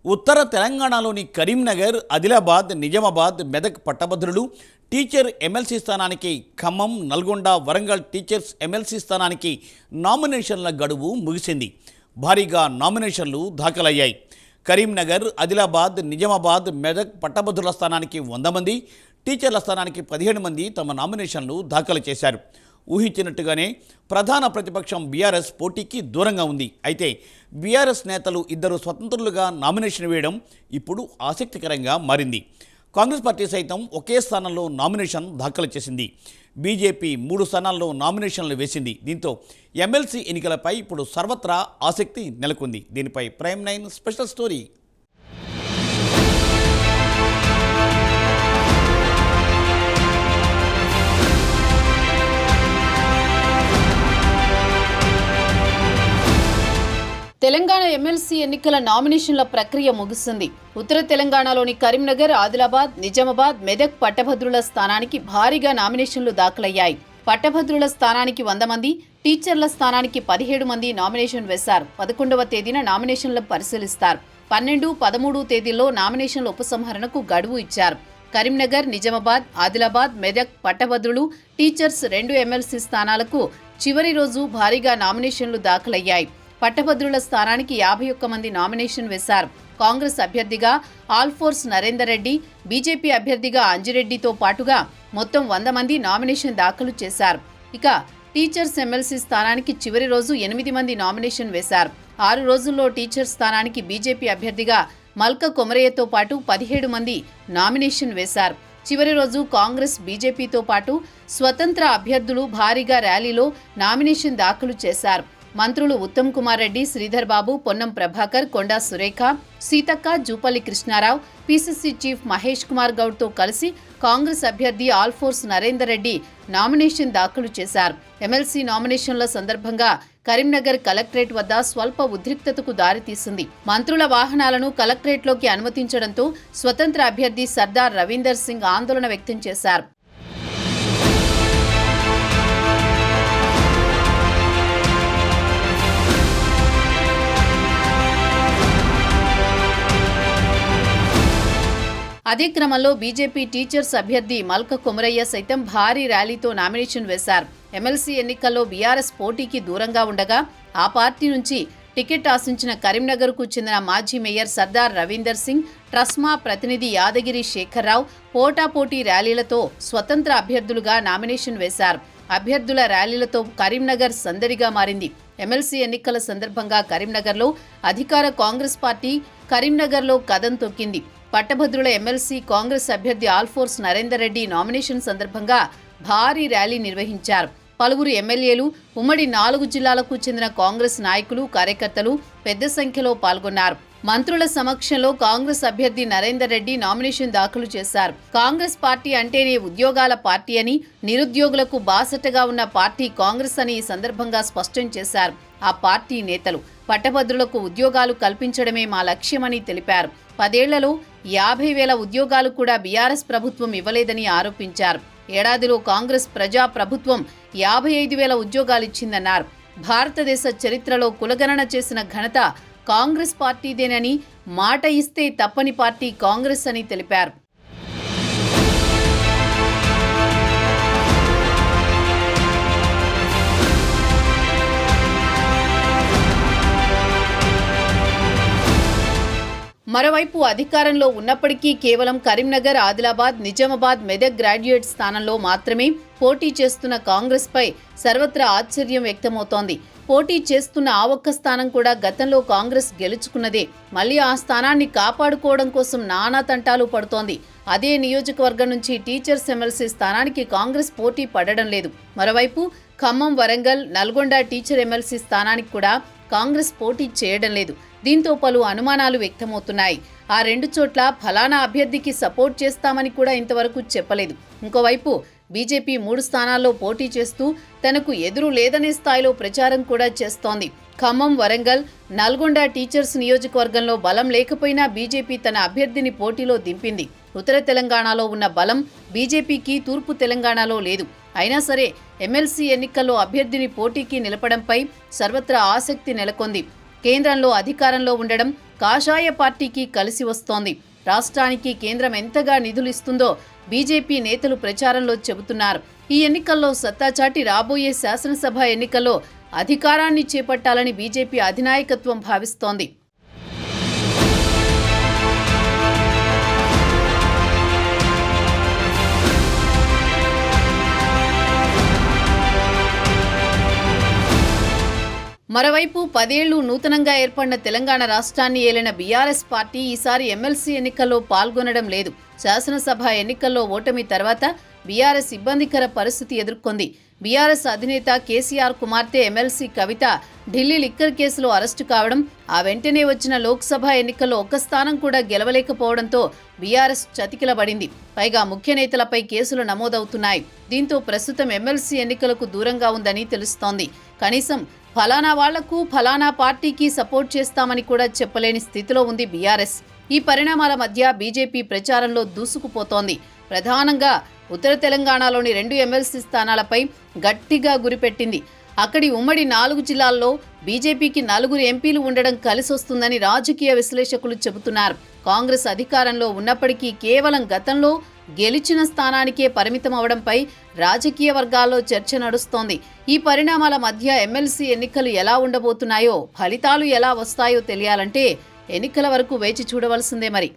ఉత్తర తెలంగాణలోని Karimnagar, Adilabad, Nizamabad, Medak పట్టభద్రులు teacher MLC స్థానానికి, Khammam, Nalgonda, Warangal teachers MLC స్థానానికి నామినేషన్ల గడువు ముగిసింది. భారీగా నామినేషన్లు దాఖలయ్యాయి. కరీంనగర్, ఆదిలాబాద్, నిజామాబాద్, మెదక్ పట్టభద్రుల స్థానానికి 100 మంది, టీచర్ల స్థానానికి 17 మంది తమ నామినేషన్లు దాఖలు చేశారు. ఊహించినట్టుగానే ప్రధాన ప్రతిపక్షం బీఆర్ఎస్ పోటీకి దూరంగా ఉంది. అయితే బీఆర్ఎస్ నేతలు ఇద్దరు స్వతంత్రులుగా నామినేషన్ వేయడం ఇప్పుడు ఆసక్తికరంగా మారింది. కాంగ్రెస్ పార్టీ సైతం ఒకే స్థానంలో నామినేషన్ దాఖలు చేసింది. బీజేపీ 3 స్థానాల్లో నామినేషన్లు వేసింది. దీంతో ఎమ్మెల్సీ ఎన్నికలపై ఇప్పుడు సర్వత్రా ఆసక్తి నెలకొంది. దీనిపై prime 9 special story. Telangana MLC ఎన్నికల నామినేషన్ల ప్రక్రియ ముగిసింది. ఉత్తర తెలంగాణలోని కరీంనగర్, ఆదిలాబాద్, నిజామాబాద్, మెదక్ పట్టభద్రుల స్థానానికి భారీగా నామినేషన్లు దాఖలయ్యాయి. పట్టభద్రుల స్థానానికి 100 మంది, టీచర్ల స్థానానికి 17 మంది నామినేషన్ వేశారు. 11వ తేదీన నామినేషన్లు పరిశీలిస్తారు. 12, 13 తేదీల్లో నామినేషన్ల ఉపసంహరణకు గడువు ఇచ్చారు. కరీంనగర్, నిజామాబాద్, ఆదిలాబాద్, మెదక్ పట్టభద్రులు టీచర్స్ 2 ఎమ్మెల్సీ స్థానాలకు చివరి రోజు భారీగా నామినేషన్లు దాఖలయ్యాయి. పట్టభద్రుల స్థానానికి 51 మంది నామినేషన్ వేశారు. కాంగ్రెస్ అభ్యర్థిగా ఆల్ఫోర్స్ నరేందర్ రెడ్డి, బీజేపీ అభ్యర్థిగా అంజిరెడ్డితో పాటుగా మొత్తం 100 మంది నామినేషన్ దాఖలు చేశారు. ఇక టీచర్స్ ఎమ్మెల్సీ స్థానానికి చివరి రోజు 8 మంది నామినేషన్ వేశారు. 6 రోజుల్లో టీచర్ స్థానానికి బీజేపీ అభ్యర్థిగా మల్క కొమరయ్యతో పాటు 17 మంది నామినేషన్ వేశారు. చివరి రోజు కాంగ్రెస్, బీజేపీతో పాటు స్వతంత్ర అభ్యర్థులు భారీగా ర్యాలీలో నామినేషన్ దాఖలు చేశారు. మంత్రులు ఉత్తమ్ కుమార్ రెడ్డి, శ్రీధర్ బాబు, పొన్నం ప్రభాకర్, కొండా సురేఖ, సీతక్క, జూపల్లి కృష్ణారావు, పీసీసీ చీఫ్ మహేష్ కుమార్ గౌడ్తో కలిసి కాంగ్రెస్ అభ్యర్థి ఆల్ఫోర్స్ నరేందర్ రెడ్డి నామినేషన్ దాఖలు చేశారు. ఎమ్మెల్సీ నామినేషన్ల సందర్భంగా కరీంనగర్ కలెక్టరేట్ వద్ద స్వల్ప ఉద్రిక్తతకు దారితీసింది. మంత్రుల వాహనాలను కలెక్టరేట్లోకి అనుమతించడంతో స్వతంత్ర అభ్యర్థి సర్దార్ రవీందర్ సింగ్ ఆందోళన వ్యక్తం చేశారు. అదే క్రమంలో బీజేపీ టీచర్స్ అభ్యర్థి మల్క కొమరయ్య సైతం భారీ ర్యాలీతో నామినేషన్ వేశారు. ఎమ్మెల్సీ ఎన్నికల్లో బీఆర్ఎస్ పోటీకి దూరంగా ఉండగా ఆ పార్టీ నుంచి టికెట్ ఆశించిన కరీంనగర్కు చెందిన మాజీ మేయర్ సర్దార్ రవీందర్ సింగ్, ట్రస్మా ప్రతినిధి యాదగిరి శేఖర్రావు పోటాపోటీ ర్యాలీలతో స్వతంత్ర అభ్యర్థులుగా నామినేషన్ వేశారు. అభ్యర్థుల ర్యాలీలతో కరీంనగర్ సందడిగా మారింది. ఎమ్మెల్సీ ఎన్నికల సందర్భంగా కరీంనగర్లో అధికార కాంగ్రెస్ పార్టీ కరీంనగర్లో కదం తొక్కింది. పట్టభద్రుల ఎమ్మెల్సీ కాంగ్రెస్ అభ్యర్థి ఆల్ఫోర్స్ నరేందర్ రెడ్డి నామినేషన్ సందర్భంగా భారీ ర్యాలీ నిర్వహించారు. పలువురు ఎమ్మెల్యేలు, ఉమ్మడి 4 జిల్లాలకు చెందిన కాంగ్రెస్ నాయకులు, కార్యకర్తలు పెద్ద సంఖ్యలో పాల్గొన్నారు. మంత్రుల సమక్షంలో కాంగ్రెస్ అభ్యర్థి నరేందర్ రెడ్డి నామినేషన్ దాఖలు చేశారు. కాంగ్రెస్ పార్టీ అంటేనే ఉద్యోగాల పార్టీ అని, నిరుద్యోగులకు బాసటగా ఉన్న పార్టీ కాంగ్రెస్ అని ఈ సందర్భంగా స్పష్టం చేశారు. ఆ పార్టీ నేతలు పట్టభద్రులకు ఉద్యోగాలు కల్పించడమే మా లక్ష్యమని తెలిపారు. 10 ఏళ్లలో 50,000 ఉద్యోగాలు కూడా బీఆర్ఎస్ ప్రభుత్వం ఇవ్వలేదని ఆరోపించారు. ఏడాదిలో కాంగ్రెస్ ప్రజా ప్రభుత్వం 55,000 ఉద్యోగాలిచ్చిందన్నారు. భారతదేశ చరిత్రలో కులగణన చేసిన ఘనత కాంగ్రెస్ పార్టీదేనని, మాట ఇస్తే తప్పని పార్టీ కాంగ్రెస్ అని తెలిపారు. మరోవైపు అధికారంలో ఉన్నప్పటికీ కేవలం కరీంనగర్, ఆదిలాబాద్, నిజామాబాద్, మెదక్ గ్రాడ్యుయేట్ స్థానంలో మాత్రమే పోటీ చేస్తున్న కాంగ్రెస్పై సర్వత్రా ఆశ్చర్యం వ్యక్తమవుతోంది. పోటీ చేస్తున్న ఆ ఒక్క స్థానం కూడా గతంలో కాంగ్రెస్ గెలుచుకున్నదే. మళ్లీ ఆ స్థానాన్ని కాపాడుకోవడం కోసం నానా తంటాలు పడుతోంది. అదే నియోజకవర్గం నుంచి టీచర్స్ ఎమ్మెల్సీ స్థానానికి కాంగ్రెస్ పోటీ పడడం లేదు. మరోవైపు ఖమ్మం, వరంగల్, నల్గొండ టీచర్ ఎమ్మెల్సీ స్థానానికి కూడా కాంగ్రెస్ పోటీ చేయడం లేదు. దీంతో పలు అనుమానాలు వ్యక్తమవుతున్నాయి. ఆ 2 చోట్ల ఫలానా అభ్యర్థికి సపోర్ట్ చేస్తామని కూడా ఇంతవరకు చెప్పలేదు. ఇంకోవైపు బీజేపీ 3 స్థానాల్లో పోటీ చేస్తూ తనకు ఎదురు లేదనే స్థాయిలో ప్రచారం కూడా చేస్తోంది. ఖమ్మం, వరంగల్, నల్గొండ టీచర్స్ నియోజకవర్గంలో బలం లేకపోయినా బీజేపీ తన అభ్యర్థిని పోటీలో దింపింది. ఉత్తర తెలంగాణలో ఉన్న బలం బీజేపీకి తూర్పు తెలంగాణలో లేదు. అయినా సరే ఎమ్మెల్సీ ఎన్నికల్లో అభ్యర్థిని పోటీకి నిలపడంపై సర్వత్రా ఆసక్తి నెలకొంది. కేంద్రంలో అధికారంలో ఉండడం కాషాయ పార్టీకి కలిసి వస్తోంది. రాష్ట్రానికి కేంద్రం ఎంతగా నిధులు ఇస్తుందో బీజేపీ నేతలు ప్రచారంలో చెబుతున్నారు. ఈ ఎన్నికల్లో సత్తాచాటి రాబోయే శాసనసభ ఎన్నికల్లో అధికారాన్ని చేపట్టాలని బీజేపీ అధినాయకత్వం భావిస్తోంది. మరోవైపు 10 ఏళ్లు నూతనంగా ఏర్పడిన తెలంగాణ రాష్ట్రాన్ని ఏలిన బీఆర్ఎస్ పార్టీ ఈసారి ఎమ్మెల్సీ ఎన్నికల్లో పాల్గొనడం లేదు. శాసనసభ ఎన్నికల్లో ఓటమి తర్వాత బీఆర్ఎస్ ఇబ్బందికర పరిస్థితి ఎదుర్కొంది. బీఆర్ఎస్ అధినేత కేసీఆర్ కుమార్తె ఎమ్మెల్సీ కవిత ఢిల్లీ లిక్కర్ కేసులో అరెస్టు కావడం, ఆ వెంటనే వచ్చిన లోక్సభ ఎన్నికల్లో ఒక్క స్థానం కూడా గెలవలేకపోవడంతో బీఆర్ఎస్ చతికిలబడింది. పైగా ముఖ్య నేతలపై కేసులు నమోదవుతున్నాయి. దీంతో ప్రస్తుతం ఎమ్మెల్సీ ఎన్నికలకు దూరంగా ఉందని తెలుస్తోంది. కనీసం ఫలానా వాళ్లకు ఫలానా పార్టీకి సపోర్ట్ చేస్తామని కూడా చెప్పలేని స్థితిలో ఉంది బీఆర్ఎస్. ఈ పరిణామాల మధ్య బీజేపీ ప్రచారంలో దూసుకుపోతోంది. ప్రధానంగా ఉత్తర తెలంగాణలోని 2 ఎమ్మెల్సీ స్థానాలపై గట్టిగా గురిపెట్టింది. అక్కడి ఉమ్మడి 4 జిల్లాల్లో బీజేపీకి 4 ఎంపీలు ఉండడం కలిసొస్తుందని రాజకీయ విశ్లేషకులు చెబుతున్నారు. కాంగ్రెస్ అధికారంలో ఉన్నప్పటికీ కేవలం గతంలో గెలిచిన స్థానానికే పరిమితం అవడంపై రాజకీయ వర్గాల్లో చర్చ నడుస్తోంది. ఈ పరిణామాల మధ్య ఎమ్మెల్సీ ఎన్నికలు ఎలా ఉండబోతున్నాయో, ఫలితాలు ఎలా వస్తాయో తెలియాలంటే ఎన్నికల వరకు వేచి చూడవలసిందే మరి.